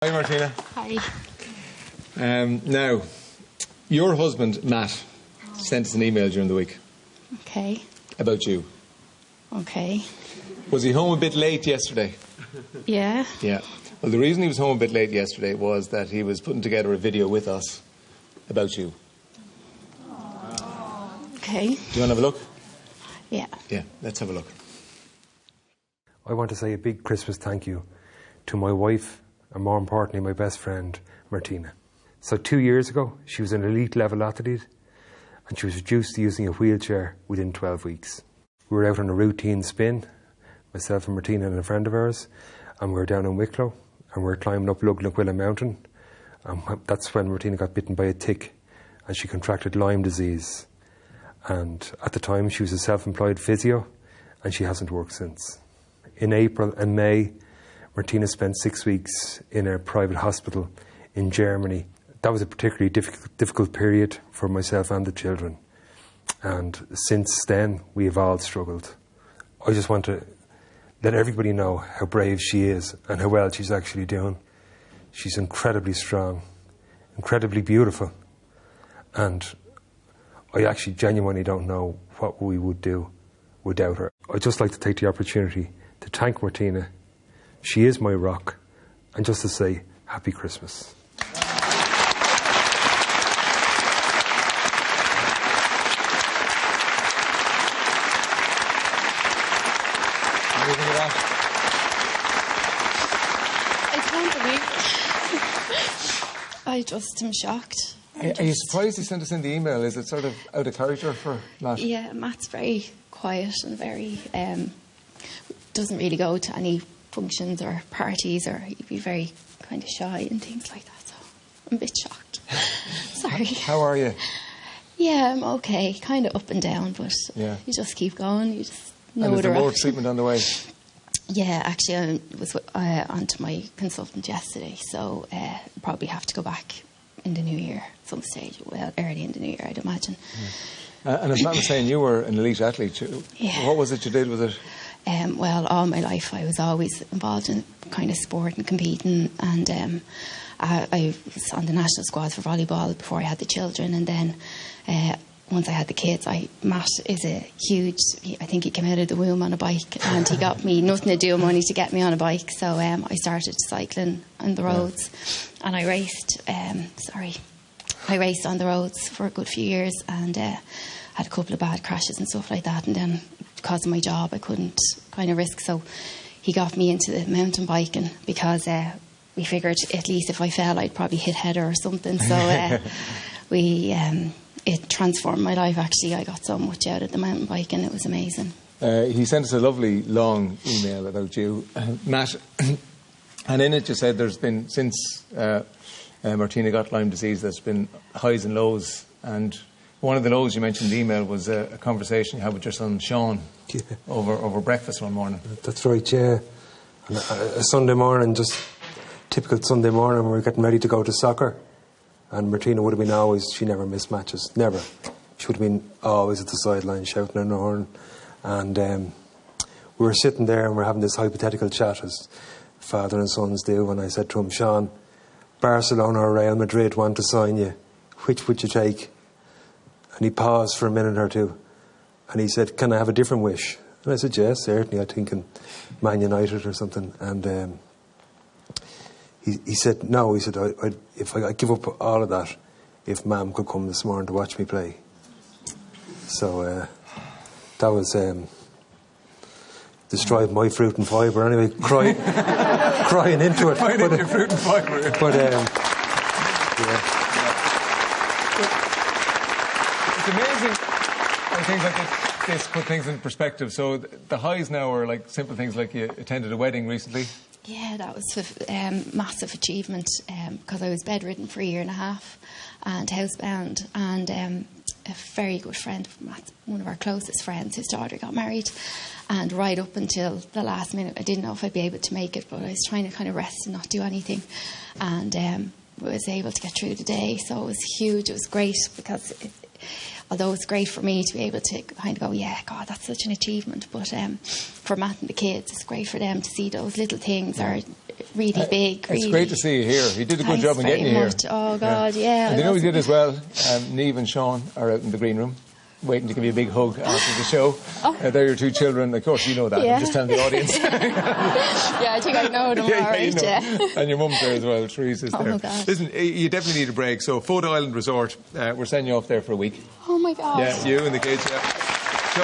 Hi Martina. Hi. Now, your husband Matt sent us an email during the week Okay. about you. Okay. Was he home a bit late yesterday? Yeah. Yeah. Well, the reason he was home a bit late yesterday was that he was putting together a video with us about you. Okay. Do you want to have a look? Yeah. Yeah, let's have a look. I want to say a big Christmas thank you to my wife and, more importantly, my best friend, Martina. So 2 years ago, she was an elite level athlete and she was reduced to using a wheelchair within 12 weeks. We were out on a routine spin, myself and Martina and a friend of ours, and we were down in Wicklow and we were climbing up Lugnaquilla Mountain, and that's when Martina got bitten by a tick and she contracted Lyme disease. And at the time she was a self-employed physio and she hasn't worked since. In April and May, Martina spent 6 weeks in a private hospital in Germany. That was a particularly difficult period for myself and the children. And since then, we have all struggled. I just want to let everybody know how brave she is and how well she's actually doing. She's incredibly strong, incredibly beautiful. And I actually genuinely don't know what we would do without her. I'd just like to take the opportunity to thank Martina. She is my rock. And just to say, Happy Christmas. What do you think of that? I can't believe I just am shocked. Are you surprised he sent us in the email? Is it sort of out of character for Matt? Yeah, Matt's very quiet and very... doesn't really go to any functions or parties, or he'd be very kind of shy and things like that, so I'm a bit shocked. Sorry. How are you? Yeah, I'm okay. Kind of up and down, but Yeah. you just keep going. You just know And is the there more direction. treatment on the way? Yeah, actually, I was onto my consultant yesterday, so probably have to go back in the new year, some stage. Well, early in the new year, I'd imagine. And as Matt was saying, you were an elite athlete. Yeah. What was it you did with it? Well, all my life I was always involved in kind of sport and competing, and I was on the national squad for volleyball before I had the children, and then once I had the kids, Matt is a huge, I think he came out of the womb on a bike, and he got me nothing to do, money to get me on a bike, so I started cycling on the roads, and I raced, I raced on the roads for a good few years, and had a couple of bad crashes and stuff like that, and then because of my job I couldn't kind of risk, so he got me into the mountain biking because we figured at least if I fell I'd probably hit Heather or something, so it transformed my life actually. I got so much out of the mountain biking, it was amazing. He sent us a lovely long email about you, Matt, and in it you said there's been, since Martina got Lyme disease, there's been highs and lows, and one of the lows you mentioned in the email was a conversation you had with your son Sean over breakfast one morning. That's right, yeah. And a Sunday morning, just typical Sunday morning, we were getting ready to go to soccer. And Martina would have been always, she never missed matches, never. She would have been always at the sideline shouting on her horn. And we were sitting there and we were having this hypothetical chat as father and sons do. And I said to him, Sean, Barcelona or Real Madrid want to sign you. Which would you take? And he paused for a minute or two. And he said, can I have a different wish? And I said, yes, certainly. I think in Man United or something. And he said, no. He said, I'd give up all of that if Mam could come this morning to watch me play. So that was destroyed my fruit and fibre. Anyway, crying into it. Crying into your fruit and fibre. But, yeah. It's amazing how things like this put things in perspective. So the highs now are like simple things like you attended a wedding recently. Yeah, that was a massive achievement because I was bedridden for a year and a half and housebound, and a very good friend of Matt, one of our closest friends, his daughter got married, and right up until the last minute I didn't know if I'd be able to make it, but I was trying to kind of rest and not do anything, and was able to get through the day, so it was huge. It was great because although it's great for me to be able to kind of go, yeah, God, that's such an achievement. But for Matt and the kids, it's great for them to see those little things are really big. It's great to see you here. He did a good job in getting you here. Oh, God, yeah. And you know he did as well? Neve and Sean are out in the green room, waiting to give you a big hug after the show. They're your two children. Of course, you know that. Yeah. I'm just telling the audience. Yeah, I think I know them all right. You know. And your mum's there as well. Teresa's there. Oh, God. Listen, you definitely need a break. So, Photo Island Resort, we're sending you off there for a week. Oh, my God. Yeah, you and the kids. Yeah. So,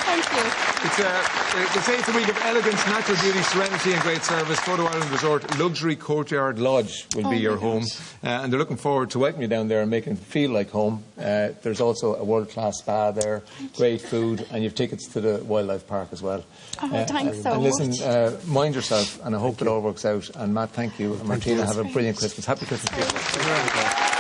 thank you. They say it's a week of elegance, natural beauty, serenity and great service. Photo Island Resort Luxury Courtyard Lodge will be your home. And they're looking forward to welcoming you down there and making it feel like home. There's also a world-class spa there, great food, and you have tickets to the wildlife park as well. Oh, thanks so and much. Listen, mind yourself, and I hope it all works out. And Matt, thank you. And Martina, have a brilliant Christmas. Happy Christmas to you.